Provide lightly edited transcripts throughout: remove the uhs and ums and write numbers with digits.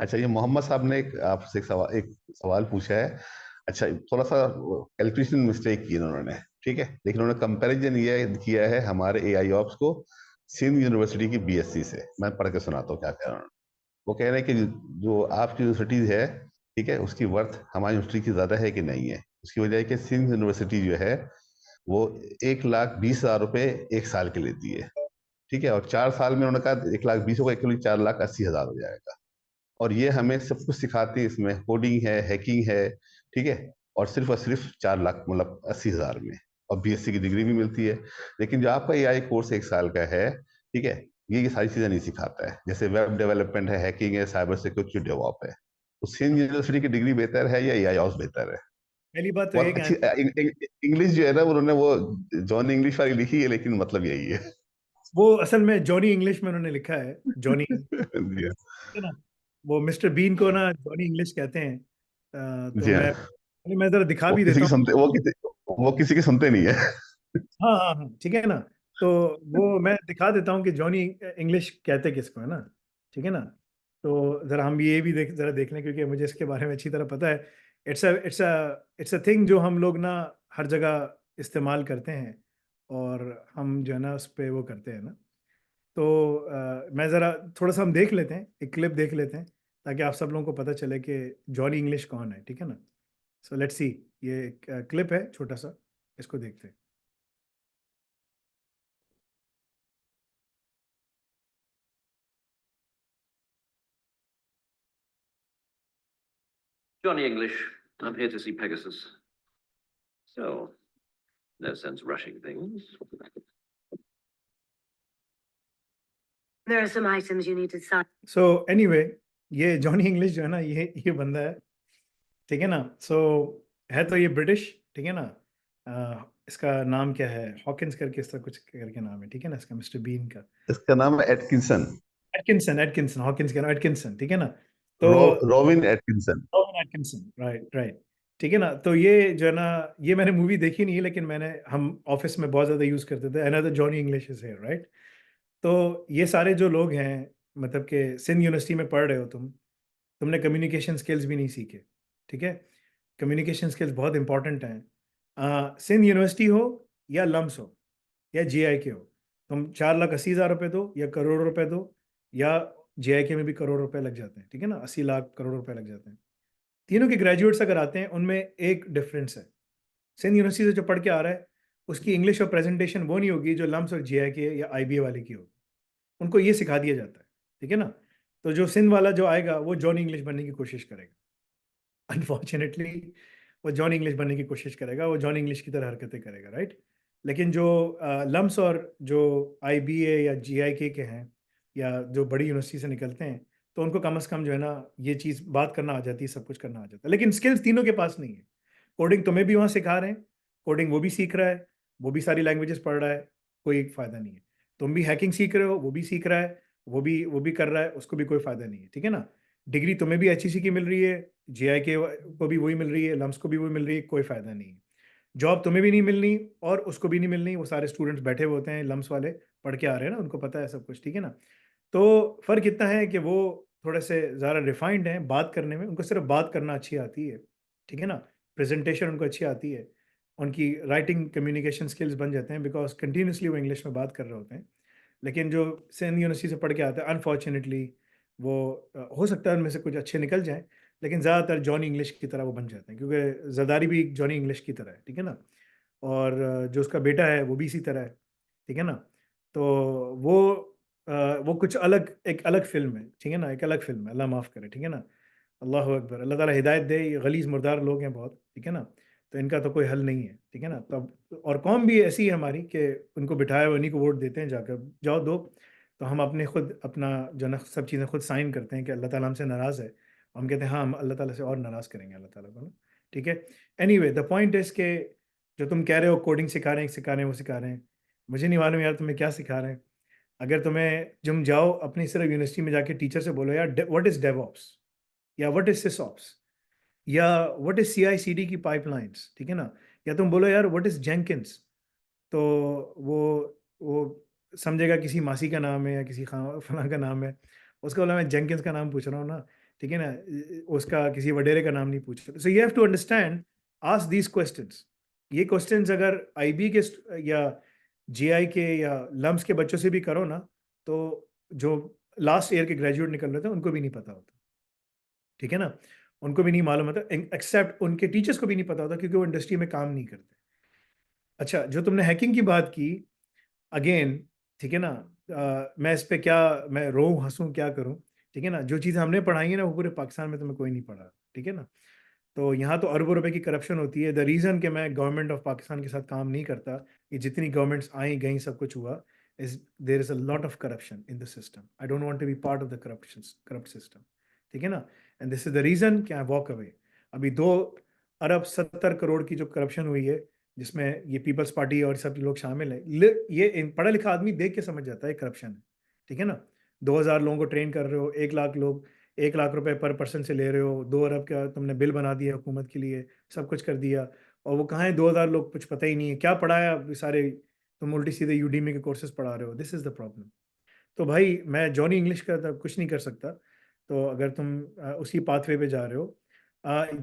अच्छा, ये मोहम्मद साहब ने आपसे एक सवाल पूछा है। अच्छा, थोड़ा सा कैलकुलेशन मिस्टेक की उन्होंने। ठीक है, लेकिन उन्होंने कंपैरिजन ये किया है हमारे एआई ऑप्स को सिंध यूनिवर्सिटी की बीएससी से। मैं पढ़ के सुनाता हूँ क्या कह रहा हूँ। वो कह रहे हैं कि जो आपकी यूनिवर्सिटी है, ठीक है, उसकी वर्थ हमारी यूनिवर्सिटी की ज्यादा है कि नहीं है। उसकी वजह है कि सिंध यूनिवर्सिटी जो है वो 1,20,000 रुपये एक साल के लेती है। ठीक है, और 4 साल में उन्होंने कहा 1,20,000 को एक्चुअली 4,80,000 हो जाएगा। और ये हमें सब कुछ सिखाती है, इसमें कोडिंग है, हैकिंग है। ठीक है, और सिर्फ 4 लाख मतलब 80,000 में। और बीएससी की डिग्री भी मिलती है। लेकिन जो आपका एआई कोर्स एक साल का है, ठीक है, ये सारी चीजें नहीं सिखाता है। जैसे वेब डेवलपमेंट है, हैकिंग है, साइबर सिक्योरिटी, डेवॉप है। तो सिंध यूनिवर्सिटी की डिग्री बेहतर है या एआई हाउस बेहतर है? पहली बात तो ये बहुत कि अच्छी इंग्लिश जो है ना, उन्होंने वो जॉन इंग्लिश वाली लिखी है, लेकिन मतलब यही है। वो असल में जॉनी इंग्लिश में उन्होंने लिखा है, जॉनी, जी हाँ। है ना। वो मिस्टर बीन को ना जॉनी इंग्लिश कहते हैं। तो जी मैं हाँ। मैं जरा दिखा वो भी किसी देता की हूँ। सुनते वो किसी की सुनते नहीं है। हाँ हाँ हाँ, ठीक है ना। तो वो मैं दिखा देता हूँ कि जॉनी इंग्लिश कहते किसको है ना। ठीक है ना। तो जरा हम ये भी जरा देख लें, क्योंकि मुझे इसके बारे में अच्छी तरह पता है। इट्स अ थिंग जो हम लोग ना हर जगह इस्तेमाल करते हैं, और हम जो है ना उस पे वो करते हैं ना। तो मैं ज़रा थोड़ा सा हम देख लेते हैं, एक क्लिप देख लेते हैं, ताकि आप सब लोगों को पता चले कि जॉनी इंग्लिश कौन है। ठीक है ना। So let's see. ये एक क्लिप है छोटा सा, इसको देखते हैं। Johnny English, I'm here to see Pegasus. So, no sense rushing things. There are some items you need to sign. So anyway, ये जॉनी इंग्लिश जो है ना, ये बंदा है। ठीक है ना। सो है तो ये ब्रिटिश। ठीक है ना। इसका नाम क्या है, हॉकिंस करके इसका कुछ करके नाम है। ठीक है ना, इसका मिस्टर बीन का। इसका नाम है एटकिंसन। एटकिंसन, एटकिंसन, हॉकिंस का नाम एटकिंसन। ठीक है ना। तो robin Atkinson. Rowan Atkinson, right right. ठीक है ना। तो ये जो है ना, ये मैंने मूवी देखी नहीं है, लेकिन हम ऑफिस में बहुत ज़्यादा यूज़ करते थे, another Johnny English is here, right. तो ये सारे जो लोग हैं, मतलब कि सिंध यूनिवर्सिटी में पढ़ रहे हो तुमने कम्युनिकेशन स्किल्स भी नहीं सीखे। ठीक है। कम्युनिकेशन स्किल्स बहुत इंपॉर्टेंट हैं। सिंध यूनिवर्सिटी हो या लम्स हो या JIK हो, तुम 4,80,000 रुपये दो या करोड़ रुपए दो, या JIK में भी करोड़ रुपए लग जाते हैं। ठीक है ना, 80 लाख करोड़ रुपए लग जाते हैं। तीनों के ग्रेजुएट्स अगर आते हैं, उनमें एक डिफरेंस है। सिंध यूनिवर्सिटी से जो पढ़ के आ रहा है, उसकी इंग्लिश और प्रेजेंटेशन वो नहीं होगी जो लम्स और JIK या IBA वाले की होगी। उनको ये सिखा दिया जाता है। ठीक है ना। तो जो सिंध वाला जो आएगा, वो जॉन इंग्लिश बनने की कोशिश करेगा। अनफॉर्चुनेटली वो जॉन इंग्लिश बनने की कोशिश करेगा, वो जॉन इंग्लिश की तरह हरकतें करेगा, राइट। लेकिन जो लम्स और जो IBA या JIK के हैं, या जो बड़ी यूनिवर्सिटी से निकलते हैं, तो उनको कम से कम जो है ना, ये चीज़ बात करना आ जाती है, सब कुछ करना आ जाता है। लेकिन स्किल्स तीनों के पास नहीं है। कोडिंग तुम्हें भी वहाँ सिखा रहे हैं, कोडिंग वो भी सीख रहा है, वो भी सारी लैंग्वेजेस पढ़ रहा है, कोई फ़ायदा नहीं है। तुम भी हैकिंग सीख रहे हो, वो भी सीख रहा है, वो भी कर रहा है, उसको भी कोई फ़ायदा नहीं है। ठीक है ना। डिग्री तुम्हें भी HEC की मिल रही है, JIK को भी वही मिल रही है, लम्स को भी वही मिल रही है, कोई फ़ायदा नहीं है। जॉब तुम्हें भी नहीं मिलनी और उसको भी नहीं मिलनी। वो सारे स्टूडेंट्स बैठे हुए होते हैं, लम्स वाले पढ़ के आ रहे हैं ना, उनको पता है सब कुछ। ठीक है ना। तो फ़र्क इतना है कि वो थोड़े से ज़्यादा रिफाइंड हैं बात करने में, उनको सिर्फ बात करना अच्छी आती है। ठीक है ना। प्रेजेंटेशन उनको अच्छी आती है, उनकी राइटिंग कम्युनिकेशन स्किल्स बन जाते हैं, बिकॉज कंटिन्यूसली वो इंग्लिश में बात कर रहे होते हैं। लेकिन जो सिंध यूनिवर्सिटी से पढ़ के आते हैं, अनफॉर्चुनेटली वो हो सकता है उनमें से कुछ अच्छे निकल जाएं, लेकिन ज़्यादातर जॉनी इंग्लिश की तरह वो बन जाते हैं, क्योंकि जरदारी भी जॉनी इंग्लिश की तरह है। ठीक है ना। और जो उसका बेटा है वो भी इसी तरह है। ठीक है ना। तो वो वो कुछ अलग, एक अलग फ़िल्म है। ठीक है ना, एक अलग फ़िल्म है, अल्लाह माफ़ करे। ठीक है ना। अल्लाहु अकबर, अल्लाह ताला हिदायत दे। ये गलीज़ मुर्दार लोग हैं बहुत। ठीक है ना। तो इनका तो कोई हल नहीं है। ठीक है ना। तब और कौम भी ऐसी है हमारी कि उनको बिठाया हुआ उन्हीं को वोट देते हैं, जाकर जाओ दो। तो हम अपने खुद अपना जो ना सब चीज़ें खुद साइन करते हैं कि अल्लाह ताला हमसे नाराज़ है, और हम कहते हैं हाँ, हम अल्लाह ताला से और नाराज़ करेंगे अल्लाह ताला को ना। ठीक है। एनीवे, द पॉइंट इज़ के जो तुम कह रहे हो कोडिंग सिखा रहे हैं, वो सिखा रहे हैं, मुझे नहीं मालूम यार तुम्हें क्या सिखा रहे हैं। अगर तुम जाओ अपनी सिर्फ यूनिवर्सिटी में जाके टीचर से बोलो यार, व्हाट इज़ डेवऑप्स, या व्हाट इज़ सिसऑप्स, या व्हाट इज़ CI/CD की पाइपलाइंस। ठीक है ना। या तुम बोलो यार व्हाट इज़ जेंकिंस, तो वो समझेगा किसी मासी का नाम है या किसी फलां का नाम है। उसका बोला मैं जेंकिंस का नाम पूछ रहा हूँ ना। ठीक है ना, उसका किसी वडेरे का नाम नहीं पूछा। So you have to understand, ask these questions. ये क्वेश्चंस अगर आईबी के या जीआई के या लम्स के बच्चों से भी करो ना, तो जो लास्ट ईयर के ग्रेजुएट निकल रहे थे उनको भी नहीं पता होता, ठीक है ना, उनको भी नहीं मालूम होता, एक्सेप्ट उनके टीचर्स को भी नहीं पता होता, क्योंकि वो इंडस्ट्री में काम नहीं करते। अच्छा, जो तुमने हैकिंग की बात की, अगेन, ठीक है ना, मैं इस पे क्या, मैं रोऊं हंसूं क्या करूं, ठीक है ना, जो चीज़ें हमने पढ़ाई है ना वो पूरे पाकिस्तान में तुम्हें कोई नहीं पढ़ा, ठीक है ना। तो यहाँ तो अरबों रुपए की करप्शन होती है। द रीज़न कि मैं गवर्नमेंट ऑफ पाकिस्तान के साथ काम नहीं करता, ये जितनी गवर्नमेंट्स आई गई सब कुछ हुआ, is there is a lot of corruption in the system. I don't want to be part of the corrupt system, ठीक है ना। And this is the reason कि आई वॉक अवे। अभी 2 अरब 70 करोड़ की जो करप्शन हुई है, जिसमें ये पीपल्स पार्टी और सब लोग शामिल है, ये पढ़ा लिखा आदमी देख के समझ जाता है करप्शन है, ठीक है ना। 2,000 लोगों को ट्रेन कर रहे हो, 1 लाख रुपए पर पर्सन से ले रहे हो, 2 अरब का तुमने बिल बना दिया हुकूमत के लिए, सब कुछ कर दिया, और वो कहाँ है 2,000 लोग, कुछ पता ही नहीं है क्या पढ़ाया, ये सारे तुम उल्टी सीधे यूडीमी के कोर्सेज पढ़ा रहे हो। This is the problem. तो भाई मैं जॉनी इंग्लिश का तो कुछ नहीं कर सकता। तो अगर तुम उसी पाथवे पे जा रहे हो,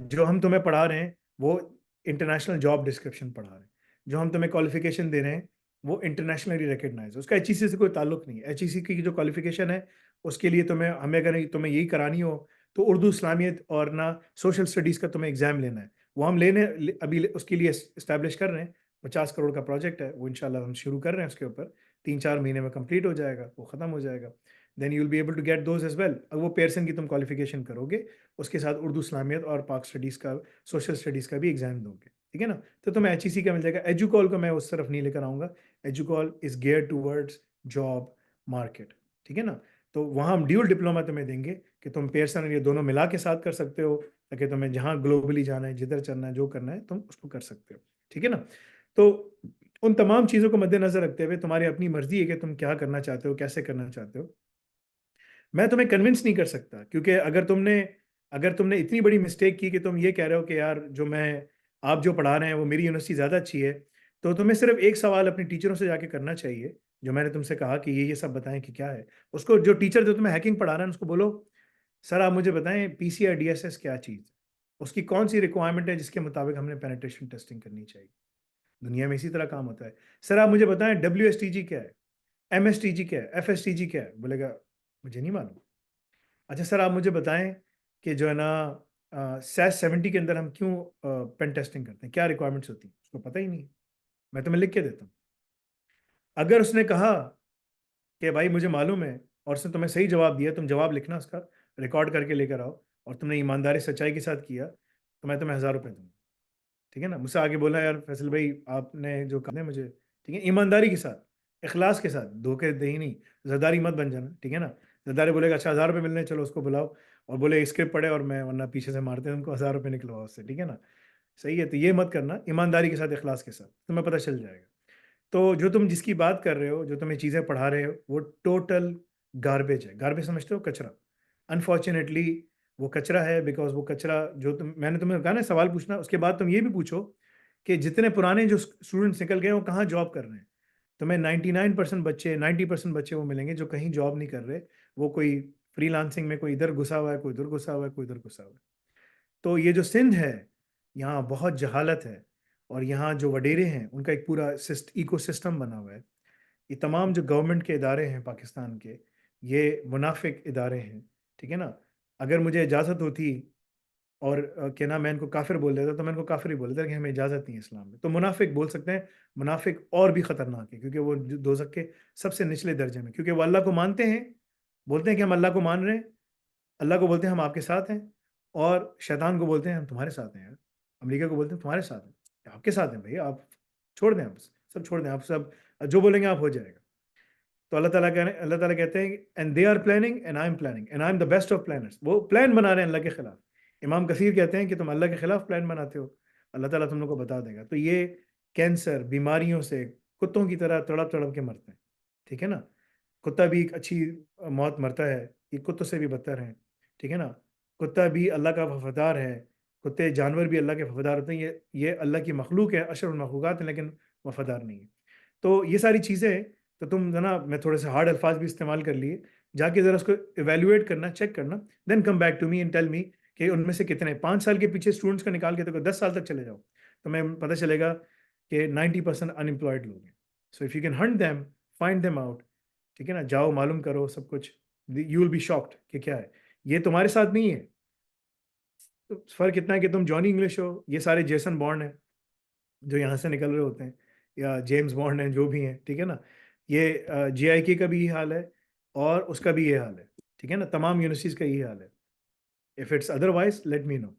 जो हम तुम्हें पढ़ा रहे हैं वो इंटरनेशनल जॉब डिस्क्रिप्शन पढ़ा रहे हैं, जो हम तुम्हें क्वालिफिकेशन दे रहे हैं वो इंटरनेशनली रिकग्नाइज, उसका एचईसी से कोई ताल्लुक नहीं है। एचईसी की जो क्वालिफिकेशन है उसके लिए हमें अगर तुम्हें यही करानी हो तो उर्दू, इस्लामियत और ना सोशल स्टडीज़ का तुम्हें एग्जाम लेना है, वो हम अभी उसके लिए इस्टेब्लिश कर रहे हैं। 50 करोड़ का प्रोजेक्ट है वो, इंशाल्लाह हम शुरू कर रहे हैं उसके ऊपर, 3-4 महीने में कंप्लीट हो जाएगा, वो ख़त्म हो जाएगा। Then you will be able to get those as well. अब वो पेयरसन की तुम क्वालिफिकेशन करोगे, उसके साथ उर्दू, इस्लामियत और पाक स्टडीज़ का, सोशल स्टडीज़ का भी एग्जाम दोगे, ठीक है ना। तो तुम्हें एचईसी का मिल जाएगा। एजुकॉल को मैं उस तरफ नहीं लेकर आऊँगा। Educall is gear towards job market, ठीक है ना। तो वहाँ हम ड्यूल डिप्लोमा तुम्हें देंगे कि तुम पेयरसन और ये दोनों मिला के साथ कर सकते हो, ताकि तुम्हें जहाँ ग्लोबली जाना है, जिधर चलना है, जो करना है तुम उसको कर सकते हो, ठीक है ना। तो उन तमाम चीज़ों को मद्देनजर रखते हुए तुम्हारी अपनी मर्जी है कि तुम क्या करना चाहते हो, कैसे करना चाहते हो। मैं तुम्हें कन्विंस नहीं कर सकता, क्योंकि अगर तुमने इतनी बड़ी मिस्टेक की कि तुम ये कह रहे हो कि यार आप जो पढ़ा रहे हैं वो मेरी यूनिवर्सिटी ज़्यादा अच्छी है, तो तुम्हें सिर्फ एक सवाल अपनी टीचरों से जाके करना चाहिए, जो मैंने तुमसे कहा कि ये सब बताएं कि क्या है। उसको, जो टीचर जो तुम्हें हैकिंग पढ़ा रहा है उसको बोलो, सर आप मुझे बताएं पीसीआर डीएसएस क्या चीज़, उसकी कौन सी रिक्वायरमेंट है जिसके मुताबिक हमने पेनिट्रेशन टेस्टिंग करनी चाहिए। दुनिया में इसी तरह काम होता है। सर आप मुझे बताएं WSTG क्या है, MSTG क्या है, FSTG क्या है, बोलेगा मुझे नहीं मालूम। अच्छा सर आप मुझे बताएं कि जो है ना SAS 70 के अंदर हम क्यों पेन टेस्टिंग करते हैं, क्या रिक्वायरमेंट्स होती हैं, उसको पता ही नहीं है। मैं तुम्हें लिख के देता हूँ। अगर उसने कहा कि भाई मुझे मालूम है, और उसने तुम्हें सही जवाब दिया, तुम जवाब लिखना उसका, रिकॉर्ड करके लेकर आओ, और तुमने ईमानदारी सच्चाई के साथ किया, तो मैं तुम्हें 1,000 रुपये दूंगा, ठीक है ना। मुझसे आगे बोला यार फैसल भाई आपने जो कहा मुझे, ठीक है, ईमानदारी के साथ, इखलास के साथ, धोखे दे ही नहीं, जरदारी मत बन जाना, ठीक है ना। जरदारी बोलेगा अच्छा 1,000 रुपये मिलने, चलो उसको बुलाओ, और बोले स्क्रिप्ट पढ़े, और मैं वरना पीछे से मारते हैं उनको, 1,000 रुपये निकलवाओ उससे, ठीक है ना। सही है, तो ये मत करना, ईमानदारी के साथ, इखलास के साथ, तुम्हें पता चल जाएगा। तो जो तुम जिसकी बात कर रहे हो, जो तुम्हें चीज़ें पढ़ा रहे हो, वो टोटल गार्बेज है। गार्बेज समझते हो, कचरा। अनफॉर्चुनेटली वो कचरा है, बिकॉज वो कचरा जो मैंने तुम्हें कहा ना सवाल पूछना, उसके बाद तुम ये भी पूछो कि जितने पुराने जो स्टूडेंट्स निकल गए वो कहाँ जॉब कर रहे हैं। तुम्हें 99% बच्चे, 90% बच्चे वो मिलेंगे जो कहीं जॉब नहीं कर रहे, वो कोई फ्रीलांसिंग में, कोई इधर घुसा हुआ है, कोई उधर घुसा हुआ है, कोई इधर घुसा हुआ है। तो ये जो सिंध है, यहाँ बहुत जहालत है, और यहाँ जो वडेरे हैं उनका एक पूरा इको सिस्टम बना हुआ है। ये तमाम जो गवर्नमेंट के इदारे हैं पाकिस्तान के, ये मुनाफिक इदारे हैं, ठीक है ना। अगर मुझे इजाज़त होती और क्या ना मैं इनको काफिर बोल देता, तो मैं इनको काफिर ही बोल देता कि हमें इजाज़त नहीं है इस्लाम में। तो मुनाफिक बोल सकते हैं, मुनाफिक और भी ख़तरनाक है, क्योंकि वो दोज़ख के सबसे निचले दर्जे में, क्योंकि वो अल्लाह को मानते हैं, बोलते हैं कि हम अल्लाह को मान रहे हैं, अल्लाह को बोलते हैं हम आपके साथ हैं, और शैतान को बोलते हैं हम तुम्हारे साथ हैं यार, अमेरिका को बोलते हैं तुम्हारे साथ हैं, आपके साथ हैं भैया, आप छोड़ दें, आप सब छोड़ दें, आप सब जो बोलेंगे आप हो जाएगा। तो अल्लाह ताला कहते हैं and they are planning and I am planning and I am the best of planners. वो प्लान बना रहे हैं अल्लाह के खिलाफ। इमाम कसीर कहते हैं कि तुम अल्लाह के खिलाफ प्लान बनाते हो, अल्लाह ताला तुम लोग को बता देगा। तो ये कैंसर बीमारियों से कुत्तों की तरह तड़प तड़प के मरते हैं, ठीक है ना। कुत्ता भी एक अच्छी मौत मरता है, ये कुत्तों से भी बदतर हैं, ठीक है ना। कुत्ता भी अल्लाह का वफादार है, कुत्ते जानवर भी अल्लाह के वफादार होते हैं। ये अल्लाह की मखलूक है, अशरफुल मखलूकात है, लेकिन वफादार नहीं है। तो ये सारी चीज़ें तो तुम ना, मैं थोड़े से हार्ड अल्फाज भी इस्तेमाल कर लिए, जाके ज़रा उसको इवेल्युएट करना, चेक करना, then come back to me and tell me कि उनमें से कितने 5 साल के पीछे स्टूडेंट्स का निकाल के तो 10 साल तक चले जाओ, तो मैं पता चलेगा कि 90% अनएम्प्लॉयड लोग हैं। So if you can Hunt them, find them out, ठीक है ना, जाओ मालूम करो सब कुछ, यू विल बी शॉक्ड कि क्या है। ये तुम्हारे साथ नहीं है, तो फ़र्क इतना है कि तुम जॉनी इंग्लिश हो, ये सारे जेसन बॉन्ड हैं जो यहाँ से निकल रहे होते हैं, या जेम्स बॉन्ड हैं जो भी हैं, ठीक है ना। ये JIK का भी ये हाल है और उसका भी ये हाल है, ठीक है ना, तमाम यूनिवर्सिटीज़ का यही हाल है। If it's otherwise let me know.